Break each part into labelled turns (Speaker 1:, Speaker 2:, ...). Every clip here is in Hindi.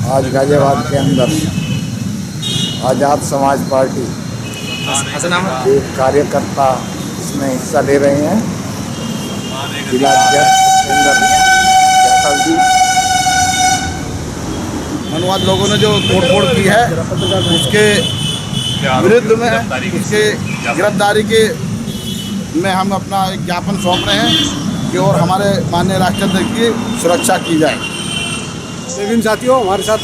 Speaker 1: आज गाजियाबाद के अंदर आज़ाद समाज पार्टी के कार्यकर्ता इसमें हिस्सा ले रहे हैं। जिला अध्यक्ष जैसल जी,
Speaker 2: मनुवाद लोगों ने जो तोड़फोड़ की है उसके विरुद्ध में उसके गिरफ्तारी के में हम अपना एक ज्ञापन सौंप रहे हैं कि और हमारे माननीय राष्ट्रपति की सुरक्षा की जाए।
Speaker 3: विभिन्न साथियों, हमारे साथ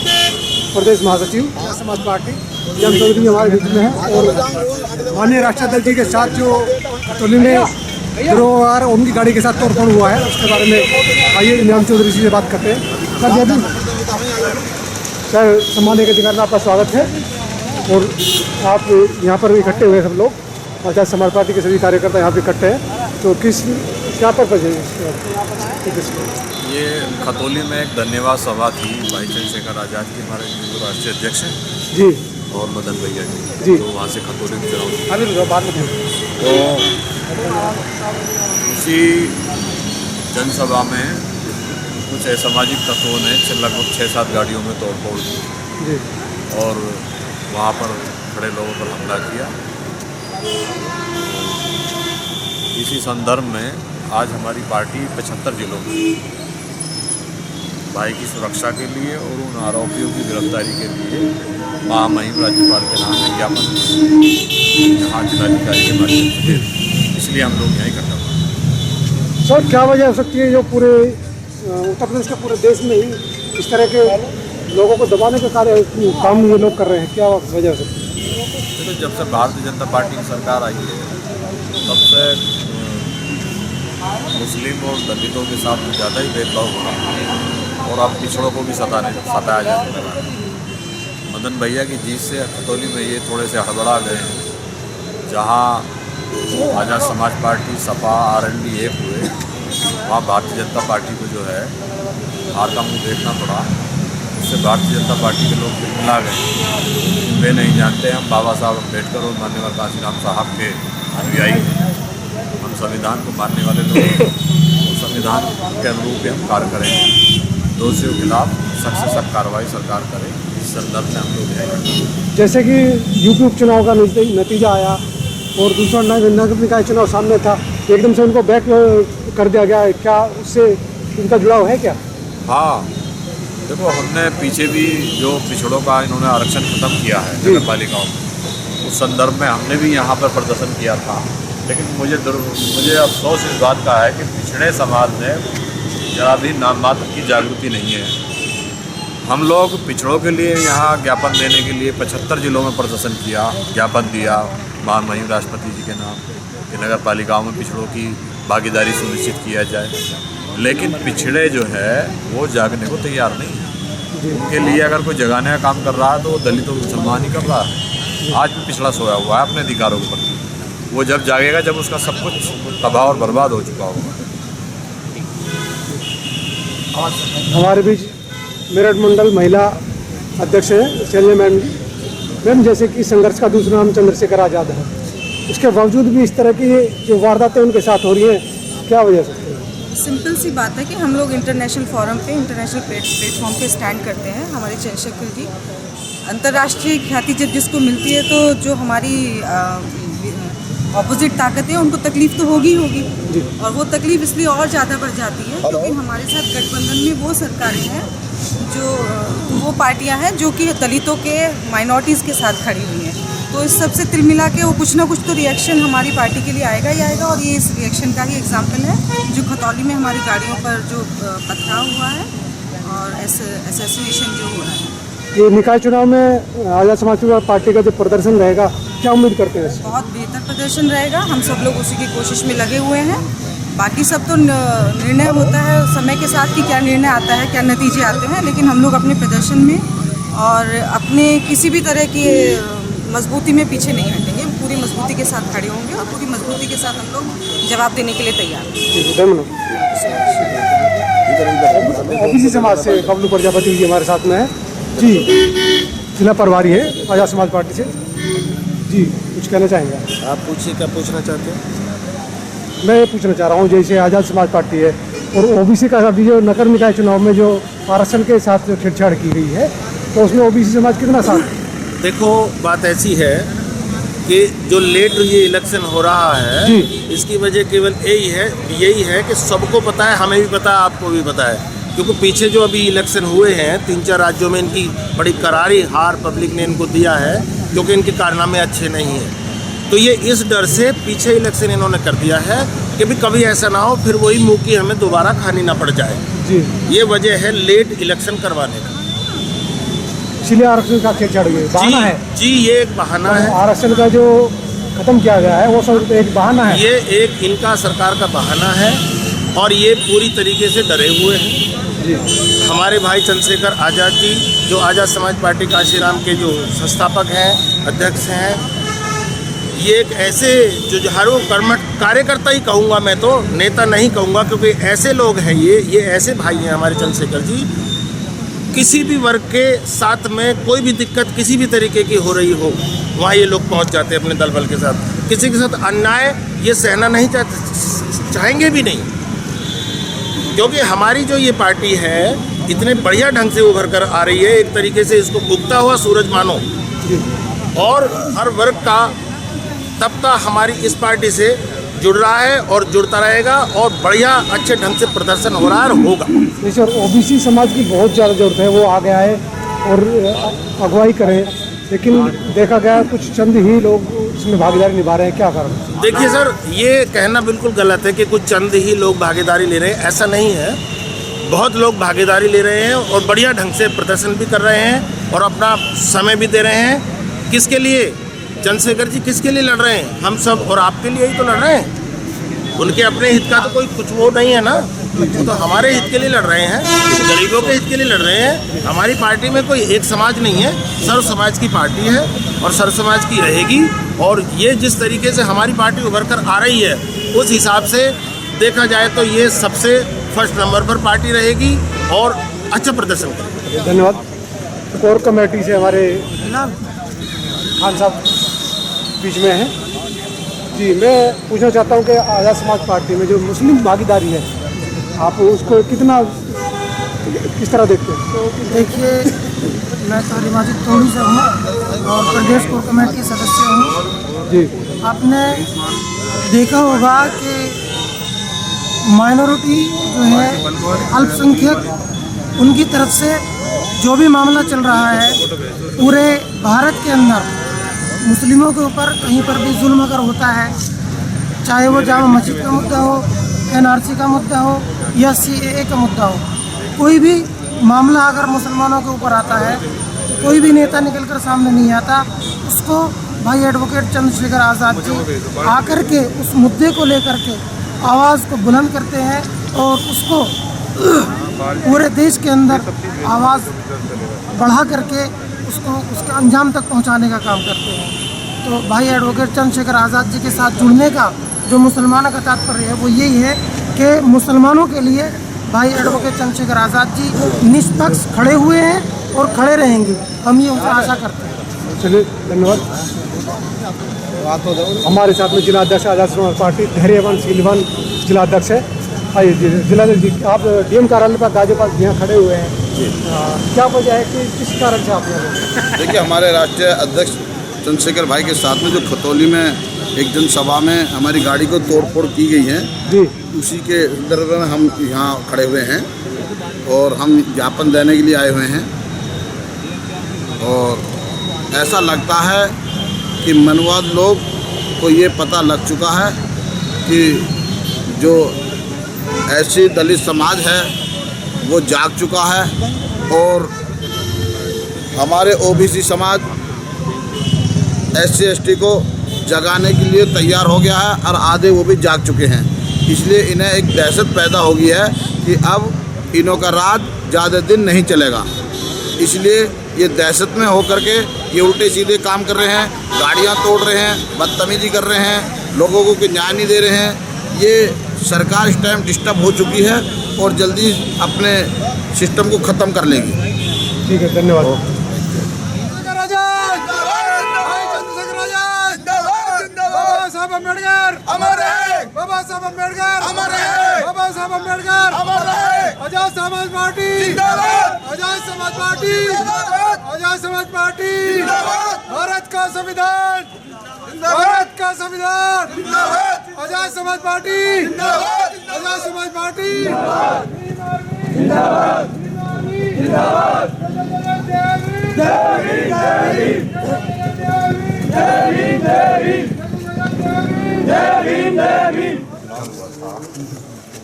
Speaker 3: प्रदेश महासचिव आज़ाद समाज पार्टी जम चौधरी हमारे बीच में है और माननीय राष्ट्रपति जी के साथ जो टोली में गिरोह उनकी गाड़ी के साथ तोड़फोड़ हुआ है उसके बारे में आइए न्याम चौधरी जी से बात करते हैं। सर जय भीम। सर, सम्मानीय के अधिकार में आपका स्वागत है और आप यहाँ पर इकट्ठे हुए सब लोग आज़ाद समाज पार्टी के सभी कार्यकर्ता यहाँ पे इकट्ठे हैं, तो क्या पर्पज है?
Speaker 4: ये खतौली में एक धन्यवाद सभा थी भाई चंद्रशेखर आज़ाद की, हमारे राष्ट्रीय अध्यक्ष हैं
Speaker 3: जी,
Speaker 4: और मदन भैया
Speaker 3: जी,
Speaker 4: तो वहाँ से खतौली में चुनाव
Speaker 3: अभी बात में
Speaker 4: तो उसी जनसभा में कुछ असामाजिक तत्वों ने लगभग 6-7 गाड़ियों में तोड़फोड़ की और वहाँ पर खड़े लोगों पर हमला किया। इसी संदर्भ में आज हमारी पार्टी 75 जिलों में भाई की सुरक्षा के लिए और उन आरोपियों की गिरफ्तारी के लिए महामहिम राज्यपाल के नाम विज्ञापन यहाँ जिलाधिकारी के माध्यम से, इसलिए हम लोग यहाँ इकट्ठा हुए।
Speaker 3: सर, क्या वजह हो सकती है जो पूरे उत्तर प्रदेश के पूरे देश में ही इस तरह के लोगों को दबाने के काम ये लोग कर रहे हैं, क्या वजह हो सकती है?
Speaker 4: तो जब से भारतीय जनता पार्टी की सरकार आई है तब से मुस्लिम और दलितों के साथ ज़्यादा ही भेदभाव हो रहा है और अब पिछड़ों को भी सताया जाने लगा। मदन भैया की जीत से खतौली में ये थोड़े से हड़बड़ा गए हैं। जहाँ आज़ाद समाज पार्टी, सपा, आरएलडी एक हुए, वहाँ भारतीय जनता पार्टी को जो है हार का मुँह देखना पड़ा। उससे भारतीय जनता पार्टी के लोग मिला गए। वे नहीं जानते हम बाबा साहब अम्बेडकर और माननीय काशीराम साहब के अनुयायी हैं। हम संविधान को मानने वाले लोग हैं और संविधान के अनुरूप हम कार्य करेंगे। दोषियों के खिलाफ सख्त से सख्त कार्रवाई सरकार करे, इस संदर्भ में हम लोग हैं।
Speaker 3: जैसे कि यूपी उपचुनाव का नतीजा आया और दूसरा नगर निकाय चुनाव सामने था, एकदम से उनको बैक कर दिया गया, क्या उससे उनका जुड़ाव है क्या?
Speaker 4: हाँ, देखो हमने पीछे भी जो पिछड़ों का इन्होंने आरक्षण खत्म किया है नगर पालिकाओं में, उस संदर्भ में हमने भी यहाँ पर प्रदर्शन किया था। लेकिन मुझे अफसोस इस बात का है कि पिछड़े समाज में जरा भी नाम मात्र की जागृति नहीं है। हम लोग पिछड़ों के लिए यहाँ ज्ञापन देने के लिए 75 जिलों में प्रदर्शन किया, ज्ञापन दिया महामहिम राष्ट्रपति जी के नाम कि नगर पालिकाओं में पिछड़ों की भागीदारी सुनिश्चित किया जाए। लेकिन पिछड़े जो है वो जागने को तैयार नहीं है। उनके लिए अगर कोई जगाने का काम कर रहा है तो वो दलितों को मुसलमान ही कर रहा है। आज भी पिछड़ा सोया हुआ है अपने अधिकारों के प्रति। वो जब जागेगा जब उसका सब कुछ तबाह और बर्बाद हो चुका होगा।
Speaker 3: हमारे बीच मेरठ मंडल महिला अध्यक्ष हैं शैल्या मैम जी। मैम, जैसे कि संघर्ष का दूसरा नाम चंद्रशेखर आज़ाद है, उसके बावजूद भी इस तरह की जो वारदातें उनके साथ हो रही हैं, क्या वजह सकती है?
Speaker 5: सिंपल सी बात है कि हम लोग इंटरनेशनल फोरम पे, इंटरनेशनल प्लेटफॉर्म पे स्टैंड करते हैं। हमारे चंद्रशेखर जी अंतर्राष्ट्रीय ख्याति जब जिसको मिलती है तो जो हमारी ऑपोजिट ताकत है उनको तकलीफ तो होगी और वो तकलीफ इसलिए और ज़्यादा बढ़ जाती है क्योंकि हमारे साथ गठबंधन में वो सरकारें हैं जो वो पार्टियां हैं जो कि दलितों के, माइनॉरिटीज़ के साथ खड़ी हुई हैं। तो इस सब से तिल मिला के वो कुछ ना कुछ तो रिएक्शन हमारी पार्टी के लिए आएगा ही आएगा और ये इस रिएक्शन का ही एग्जाम्पल है जो खतौली में हमारी गाड़ियों पर जो पथराव हुआ है और असैसिनेशन जो हुआ है।
Speaker 3: ये निकाय चुनाव में आज़ाद समाज पार्टी का जो प्रदर्शन रहेगा, क्या उम्मीद करते हैं?
Speaker 5: बहुत बेहतर प्रदर्शन रहेगा। हम सब लोग उसी की कोशिश में लगे हुए हैं। बाकी सब तो निर्णय होता है समय के साथ कि क्या निर्णय आता है, क्या नतीजे आते हैं, लेकिन हम लोग अपने प्रदर्शन में और अपने किसी भी तरह की मजबूती में पीछे नहीं हटेंगे। पूरी मजबूती के साथ खड़े होंगे और पूरी मजबूती के साथ हम लोग जवाब देने के लिए तैयार हैं।
Speaker 3: ओबीसी समाज से बबलू प्रजापति जी हमारे साथ में है जी, जिला प्रभारी है आज़ाद समाज पार्टी से जी। कुछ कहना चाहेंगे
Speaker 2: आप? पूछिए, क्या पूछना चाहते हैं?
Speaker 3: मैं ये पूछना चाह रहा हूँ, जैसे आज़ाद समाज पार्टी है और ओबीसी का अभी जो नगर निकाय चुनाव में जो आरक्षण के साथ जो छेड़छाड़ की गई है, तो उसमें ओबीसी समाज कितना साथ?
Speaker 6: देखो बात ऐसी है कि जो लेट ये इलेक्शन हो रहा है
Speaker 3: जी।
Speaker 6: इसकी वजह केवल यही है कि सबको पता है, हमें भी पता है, आपको भी पता है, क्योंकि पीछे जो अभी इलेक्शन हुए हैं 3-4 राज्यों में इनकी बड़ी करारी हार पब्लिक ने इनको दिया है, क्योंकि इनके कारनामे अच्छे नहीं हैं। तो ये इस डर से पीछे इलेक्शन इन्होंने कर दिया है कि भी कभी ऐसा ना हो फिर वही मुँह की हमें दोबारा खानी ना पड़ जाए।
Speaker 3: जी,
Speaker 6: ये वजह है लेट इलेक्शन करवाने का।
Speaker 3: इसलिए आरक्षण का खेल चढ़ गए, बहाना है।
Speaker 6: जी, ये एक बहाना है।
Speaker 3: आरक्षण का जो खत्म किया गया है वो सब एक बहाना है।
Speaker 6: ये एक इनका सरकार का बहाना है और ये पूरी तरीके से डरे हुए हैं।
Speaker 3: जी,
Speaker 6: हमारे भाई चंद्रशेखर आज़ाद जी, जो आज़ाद समाज पार्टी काशीराम के जो संस्थापक हैं, अध्यक्ष हैं, ये एक ऐसे जुझारू कर्मठ कार्यकर्ता ही कहूँगा मैं, तो नेता नहीं कहूँगा, क्योंकि ऐसे लोग हैं ये ऐसे भाई हैं हमारे चंद्रशेखर जी। किसी भी वर्ग के साथ में कोई भी दिक्कत किसी भी तरीके की हो रही हो, वहाँ ये लोग पहुँच जाते हैं अपने दल बल के साथ। किसी के साथ अन्याय ये सहना नहीं चाहेंगे भी नहीं, क्योंकि हमारी जो ये पार्टी है इतने बढ़िया ढंग से उभर कर आ रही है, एक तरीके से इसको उगता हुआ सूरज मानो, और हर वर्ग का तबका हमारी इस पार्टी से जुड़ रहा है और जुड़ता रहेगा, और बढ़िया अच्छे ढंग से प्रदर्शन हो रहा है और होगा।
Speaker 3: जैसे ओबीसी समाज की बहुत ज़्यादा जरूरत है, वो आ गया है और अगुवाई करें, लेकिन देखा गया कुछ चंद ही लोग इसमें भागीदारी निभा रहे हैं, क्या कारण?
Speaker 6: देखिए सर, ये कहना बिल्कुल गलत है कि कुछ चंद ही लोग भागीदारी ले रहे हैं, ऐसा नहीं है। बहुत लोग भागीदारी ले रहे हैं और बढ़िया ढंग से प्रदर्शन भी कर रहे हैं और अपना समय भी दे रहे हैं। किसके लिए? चंद्रशेखर जी किसके लिए लड़ रहे हैं? हम सब और आपके लिए ही तो लड़ रहे हैं। उनके अपने हित का तो कोई कुछ वो नहीं है ना, वो तो हमारे हित के लिए लड़ रहे हैं, गरीबों के हित के लिए लड़ रहे हैं। हमारी पार्टी में कोई एक समाज नहीं है, सर्व समाज की पार्टी है और सर्व समाज की रहेगी। और ये जिस तरीके से हमारी पार्टी उभर कर आ रही है, उस हिसाब से देखा जाए तो ये सबसे फर्स्ट नंबर पर पार्टी रहेगी और अच्छा प्रदर्शन करेगी।
Speaker 3: धन्यवाद। कोर कमेटी से हमारे खान साहब बीच में हैं। जी, मैं पूछना चाहता हूं कि आज़ाद समाज पार्टी में जो मुस्लिम भागीदारी है, आप उसको किस तरह देखते हैं?
Speaker 7: तो देखिए, मैं तो माजिद तोड़ी से हूँ और प्रदेश कोर कमेटी के सदस्य हूँ।
Speaker 3: जी,
Speaker 7: आपने देखा होगा कि माइनॉरिटी जो है, अल्पसंख्यक, उनकी तरफ से जो भी मामला चल रहा है पूरे भारत के अंदर मुस्लिमों के ऊपर कहीं पर भी जुल्म अगर होता है, चाहे वो जामा मस्जिद का मुद्दा हो, NRC का मुद्दा हो या CAA का मुद्दा हो, कोई भी मामला अगर मुसलमानों के ऊपर आता है तो कोई भी नेता निकलकर सामने नहीं आता। उसको भाई एडवोकेट चंद्रशेखर आज़ाद जी आकर के उस मुद्दे को लेकर के आवाज़ को बुलंद करते हैं और उसको पूरे देश के अंदर आवाज़ बढ़ा करके उसको उसके अंजाम तक पहुंचाने का काम करते हैं। तो भाई एडवोकेट चंद्रशेखर आज़ाद जी के साथ जुड़ने का जो मुसलमानों का तात्पर्य है वो यही है कि मुसलमानों के लिए भाई एडवोकेट चंद्रशेखर आज़ाद जी निष्पक्ष खड़े हुए हैं और खड़े रहेंगे, हम ये उनसे आशा करते हैं।
Speaker 3: चलिए, धन्यवाद। हमारे साथ में जिला अध्यक्ष आज़ाद समाज पार्टी धैर्यवान सीलवान जिला अध्यक्ष है। आइए जी, जिला अध्यक्ष, आप DM कार्यालय पर गाजी पास यहाँ खड़े हुए हैं, क्या वजह है कि किस कारण से आप यहाँ?
Speaker 2: देखिए, हमारे राष्ट्रीय अध्यक्ष चंद्रशेखर भाई के साथ में जो खतौली में एक जनसभा में हमारी गाड़ी को तोड़फोड़ की गई है
Speaker 3: जी,
Speaker 2: उसी के संदर्भ में हम यहाँ खड़े हुए हैं और हम ज्ञापन देने के लिए आए हुए हैं। और ऐसा लगता है कि मनवाद लोग को ये पता लग चुका है कि जो ऐसी दलित समाज है वो जाग चुका है और हमारे OBC समाज SC ST को जगाने के लिए तैयार हो गया है और आधे वो भी जाग चुके हैं। इसलिए इन्हें एक दहशत पैदा हो गई है कि अब इन्हों का राज ज़्यादा दिन नहीं चलेगा। इसलिए ये दहशत में होकर के ये उल्टे सीधे काम कर रहे हैं, गाड़ियां तोड़ रहे हैं, बदतमीजी कर रहे हैं, लोगों को न्याय नहीं दे रहे हैं। ये सरकार इस टाइम डिस्टर्ब हो चुकी है और जल्दी अपने सिस्टम को ख़त्म कर लेगी।
Speaker 3: ठीक है, धन्यवाद।
Speaker 2: साहब अम्बेडकर अमर है, बाबा साहब अम्बेडकर अमर है, बाबा साहब अम्बेडकर अमर है, आजाद समाज पार्टी जिंदाबाद, आजाद समाज पार्टी जिंदाबाद।
Speaker 3: पार्टी भारत का संविधान, भारत का संविधान, आजाद समाज पार्टी, आजाद समाज पार्टी,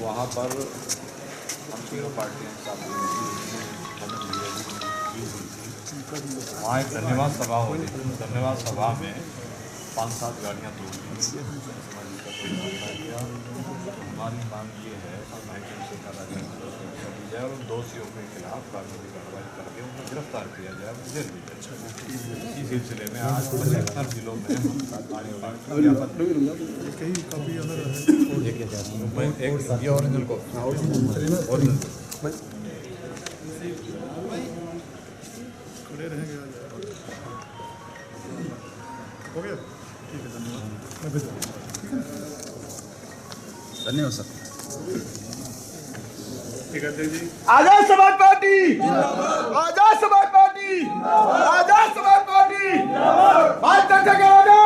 Speaker 4: वहाँ पर हम तीनों पार्टियाँ वहाँ एक धन्यवाद सभा हो रही थी। धन्यवाद सभा में 5-7 गाड़ियाँ तोड़ दी। हमारी मांग ये है कि और उन दोषियों के खिलाफ कानूनी कार्रवाई करके उनको गिरफ्तार किया जाए, जेल भी जाए। इसी सिलसिले में आज 75 जिलों में ये ओरिजिनल कॉपी
Speaker 2: धन्यवाद sir.
Speaker 6: Azad Samaj party, Azad Samaj party, Azad Samaj party, Bharat जनता पार्टी।